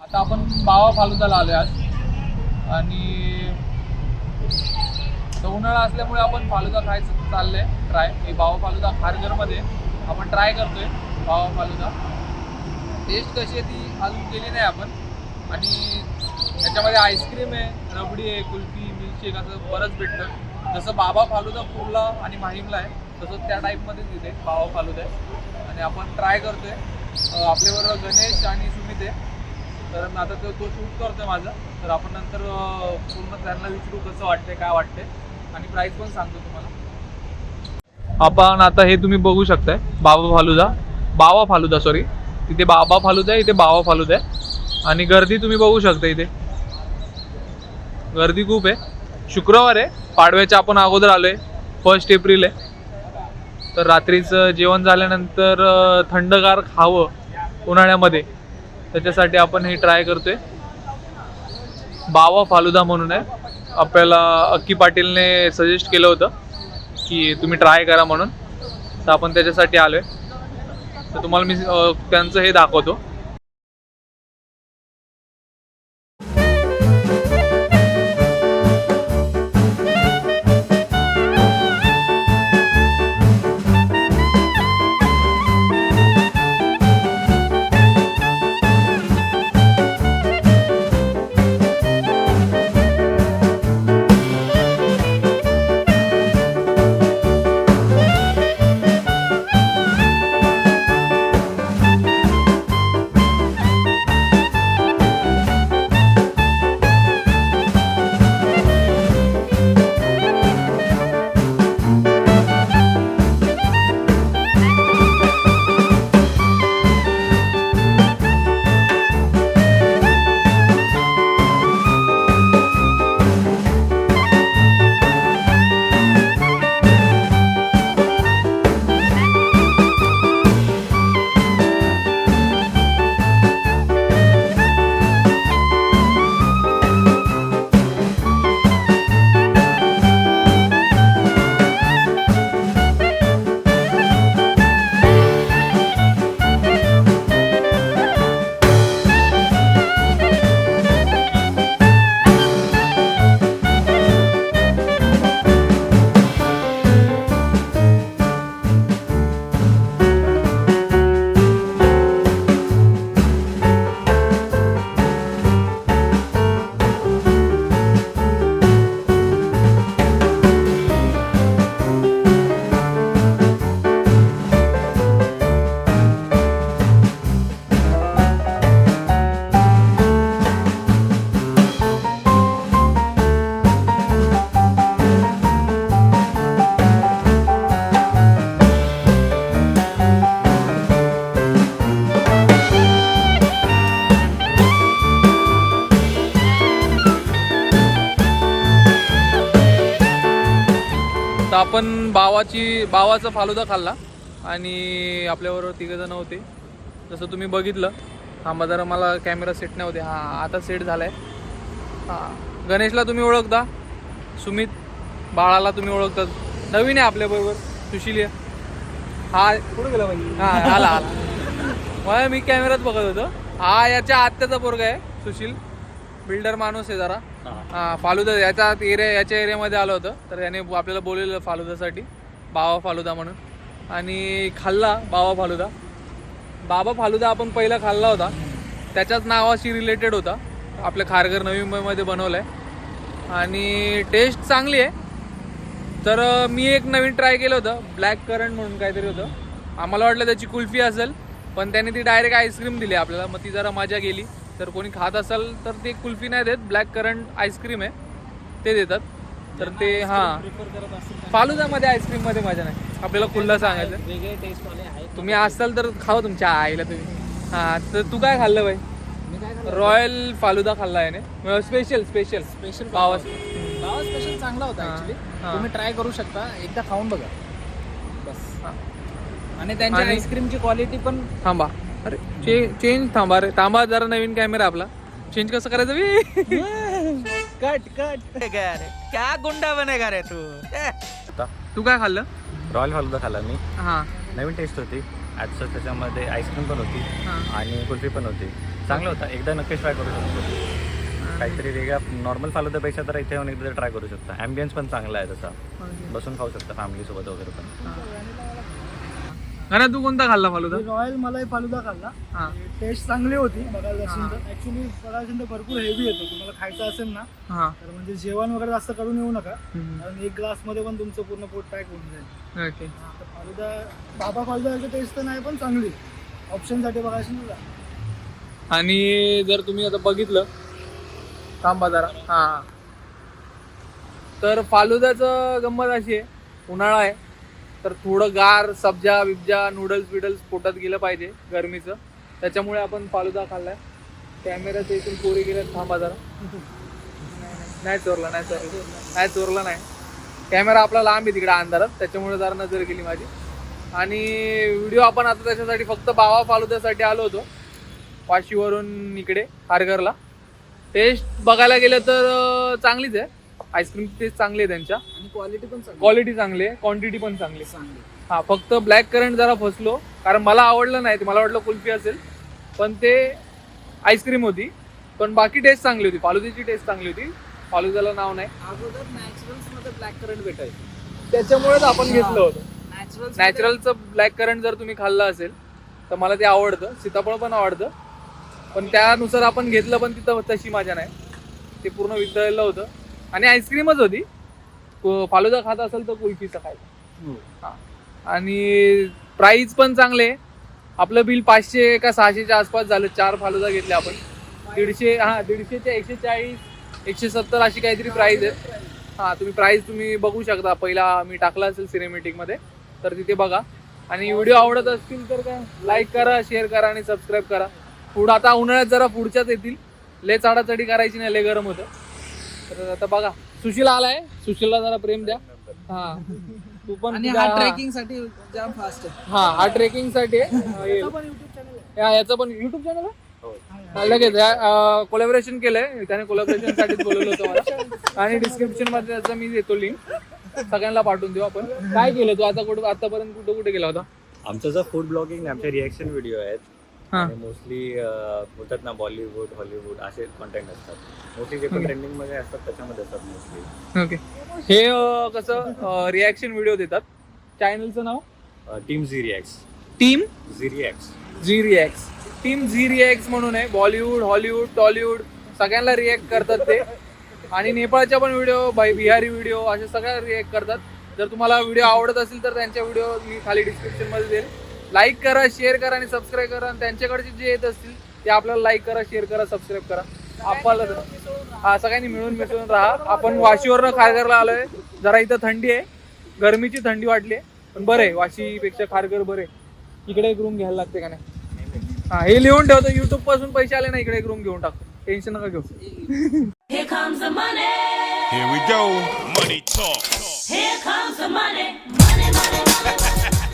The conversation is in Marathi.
आता आपण बावा फालुदाला आलोय आज आणि उन्हाळा असल्यामुळे आपण फालुदा खायचं चाललंय ट्राय. हे बावा फालुदा खारघरमध्ये आपण ट्राय करतोय बावा फालुदा. टेस्ट कशी आहे ती अजून केली नाही आपण. आणि त्याच्यामध्ये आईस्क्रीम आहे, रबडी आहे, कुल्फी, मिल्कशेक असं बरंच भेटतं. जसं बाबा फालुदा कुर्ला आणि माहीमला आहे तसं त्या टाईपमध्येच इथे बावा फालुदा आहे आणि आपण ट्राय करतोय. आपल्याबरोबर गणेश आणि सुमित आहे. तर आता तो शूट करतोय माझं. तर आपण नंतर पूर्ण त्यांना विचारू कसं वाटतंय, काय वाटतंय आणि प्राईस पण सांगतो तुम्हाला. आपण आता हे तुम्ही बघू शकताय बावा फालुदा सॉरी. तिथे बाबा फालुदा आहे, इथे बावा फालुदा आहे. आणि गर्दी तुम्ही बघू शकता, इथे गर्दी खूप आहे. शुक्रवार आहे, पाडव्याच्या आपण अगोदर आलोय. 1 एप्रिल आहे. तर रात्रीचं जेवण झाल्यानंतर थंडगार खावं उन्हाळ्यामध्ये, त्याच्यासाठी आपण हे ट्राय करतोय. बावा फालुदा म्हणून आहे. आपल्याला अक्की पाटीलने सजेस्ट केलं होतं की तुम्ही ट्राय करा म्हणून, तर आपण त्याच्यासाठी आलोय. तर तुम्हाला मी त्यांचं हे दाखवतो. आपण बावाचा फालुदा खाल्ला आणि आपल्याबरोबर 3 जण होते. जसं तुम्ही बघितलं. हा जरा मला कॅमेरा सेट नाही होते. हा आता सेट झालाय. गणेशला तुम्ही ओळखता, सुमित बाळाला तुम्ही ओळखता. नवीन आहे आपल्याबरोबर सुशील. हा कुठं गेला पाहिजे. हा आला मला मी कॅमेरात बघत होतो. हा याच्या आत्याचा पोरगा आहे सुशील. बिल्डर माणूस आहे जरा. फालुदा याच्या एरियामध्ये आलं होतं. तर याने आपल्याला बोलवलेलं फालुदासाठी, बावा फालुदा म्हणून. आणि खाल्ला बाबा फालुदा आपण पहिला खाल्ला होता. त्याच्याच नावाशी रिलेटेड होता. आपल्या खारघर नवी मुंबईमध्ये बनवलं आहे आणि टेस्ट चांगली आहे. तर मी एक नवीन ट्राय केलं होतं, ब्लॅक करंट म्हणून काहीतरी होतं. आम्हाला वाटलं त्याची कुल्फी असेल, पण त्याने ती डायरेक्ट आईस्क्रीम दिली आपल्याला. मग ती जरा मजा गेली. तर कोणी खात असेल तर ते कुल्फी नाही देत, ब्लॅक करंट आईस्क्रीम आहे ते देतात. तर ते फालुदामध्ये आईस्क्रीममध्ये मजा नाही. आपल्याला खुल्ला सांगायचं. वेगळे टेस्टवाले आहेत. तुम्ही असाल तर खाऊ तुमच्या आईला तुम्ही. तर तू काय खाल्लं बाई? मी काय रॉयल फालुदा खाल्ला आहे. स्पेशल बावा स्पेशल चांगला होता ऍक्च्युली. तुम्ही ट्राय करू शकता, एकदा खाऊन बघा बस. आणि त्यांच्या आईस्क्रीमची क्वालिटी पण. थांबा, अरे चेंज थांबा जरा. नवीन कॅमेरा आपला चेंज कसं करायचं बी? कट क्या गुंडा बनेगा रे तू. तू काय खाल्लं? रॉयल फालुदा खाल्ला मी. हां, नवीन टेस्ट होती. ॲक्च्युअल त्याच्यामध्ये आईस्क्रीम पण होती आणि कुल्फी पण होती. चांगलं होता, एकदा नक्कीच ट्राय करू शकतो. काहीतरी वेगळ्या नॉर्मल फालुदापेक्षा तर इथे येऊन एकदा ट्राय करू शकता. ॲम्बियन्स पण चांगला आहे तसा, बसून खाऊ शकता फॅमिलीसोबत वगैरे पण. ना तू कोणता खाल्ला फालुदा? रॉयल मलाई फालुदा खाल्ला. टेस्ट चांगली होती. बघायला ऍक्च्युली बघायला भरपूर हेवी येतो. तुम्हाला खायचं असेल ना तर म्हणजे जेवण वगैरे जास्त करून येऊ नका, कारण एक ग्लास मध्ये पण तुमचं पूर्ण पोट पॅक होऊन जाईल. फालुदा बाबा फालुदाची टेस्ट तर नाही, पण चांगली ऑप्शन साठी बघायचं ना. आणि जर तुम्ही आता बघितलं थांबा जरा, तर फालुदाचं गंमत अशी आहे, उन्हाळा आहे तर थोडं गार सब्जा बिब्जा नूडल्स पोटात गेलं पाहिजे गरमीचं, त्याच्यामुळे आपण फालुदा खाल्लाय. कॅमेराचं इथून पोरी गेल्या. थांबा जरा, नाही चोरला नाही. कॅमेरा आपला लांब आहे तिकडे अंधारात, त्याच्यामुळे जरा नजर गेली माझी. आणि व्हिडिओ आपण आता त्याच्यासाठी फक्त बावा फालुद्यासाठी आलो होतो वाशीवरून इकडे खारघरला. टेस्ट बघायला गेलं तर चांगलीच आहे, आईस्क्रीम टेस्ट चांगली आहे त्यांच्या, आणि क्वालिटी चांगली आहे, क्वांटिटी पण चांगली. हा फक्त ब्लॅक करंट जरा फसलो, कारण मला आवडलं नाही ते. मला वाटलं कुल्फी असेल, पण ते आईस्क्रीम होती. पण बाकी टेस्ट चांगली होती, फालुद्याची टेस्ट चांगली होती. फालुद्याला नाव नाही, अगोदर नॅचरल्स मध्ये ब्लॅक करंट भेटायचं, त्याच्यामुळेच आपण घेतलं होतं. नॅचरल्स नॅचरलचं ब्लॅक करंट जर तुम्ही खाल्लं असेल तर मला ते आवडतं. सीताफळ पण आवडतं, पण त्यानुसार आपण घेतलं, पण तिथं तशी मजा नाही. ते पूर्ण वितळलेलं होतं आणि आईस्क्रीमच होती. फालुदा खात असेल तर कुल्फीचं खायचं. हा, आणि प्राइस पण चांगले. आपलं बिल 500 का 600च्या आसपास झालं. 4 फालुदा घेतले आपण. 150, 150च्या 140 170 अशी काहीतरी प्राइस आहे. तुम्ही प्राइस तुम्ही बघू शकता. पहिला मी टाकला असेल सिनेमॅटिक मध्ये, तर तिथे बघा. आणि व्हिडिओ आवडत असतील तर काय लाईक करा, शेअर करा आणि सबस्क्राईब करा. फूड आता उन्हाळ्यात जरा पुढच्याच येतील, लय चढाचढी करायची नाही, लय गरम होतं. तर आता बघा सुशीला आलाय, सुशीलला जरा प्रेम द्या. तू पण. आणि हा ट्रेकिंग साठी जाम फास्ट आहे. हा ट्रेकिंग साठी याचं पण युट्यूब चॅनल आहे. लगेच कोलॅबोरेशन केलंय त्याने, कोलॅबोरेशन साठीच बोलवलं होतं मला. आणि डिस्क्रिप्शन मध्ये त्याचा मी देतो लिंक, सगळ्यांना पाठवून देऊ आपण. काय केलं तू आतापर्यंत कुठे गेला होता? आमचं जर फूड ब्लॉगिंग आमचे रिॲक्शन व्हिडिओ आहेत, आणि मोस्टली बोलतात ना बॉलिवूड हॉलिवूड असे कॉन्टेंट असतात. मोस्टली जे पण ट्रेंडिंग मध्ये असतात त्याच्यामध्ये असतात मोस्टली. ओके. हे कसं रिॲक्शन व्हिडिओ देतात. चॅनलचं नाव team Zee reacts. Team Zee reacts team Zee reacts म्हणून आहे. बॉलिवूड हॉलिवूड टॉलिवूड सगळ्यांना रिॲक्ट करतात ते. आणि नेपाळच्या पण व्हिडिओ, बिहारी व्हिडिओ असे सगळ्या रिॲक्ट करतात. जर तुम्हाला व्हिडिओ आवडत असेल तर त्यांच्या व्हिडिओ मी खाली डिस्क्रिप्शन मध्ये देईल. लाईक करा, शेअर करा आणि सबस्क्राईब करा. आणि त्यांच्याकडचे जे येत असतील ते आपल्याला लाईक करा, शेअर करा, सबस्क्राईब करा. आपल्याला सगळ्यांनी मिळून मिसळून राहा. आपण वाशीवरनं खारघरला आलोय. जरा इथं थंडी आहे, गरमीची थंडी वाटली आहे, पण बरं आहे. वाशीपेक्षा खारघर बरं आहे. इकडे एक रूम घ्यायला लागते का नाही? हे लिहून ठेवतो. युट्यूब पासून पैसे आले ना, इकडे एक रूम घेऊन टाकतो. टेन्शन नका घेऊ. Here comes the money. Here we go. Money talk. Here comes the money.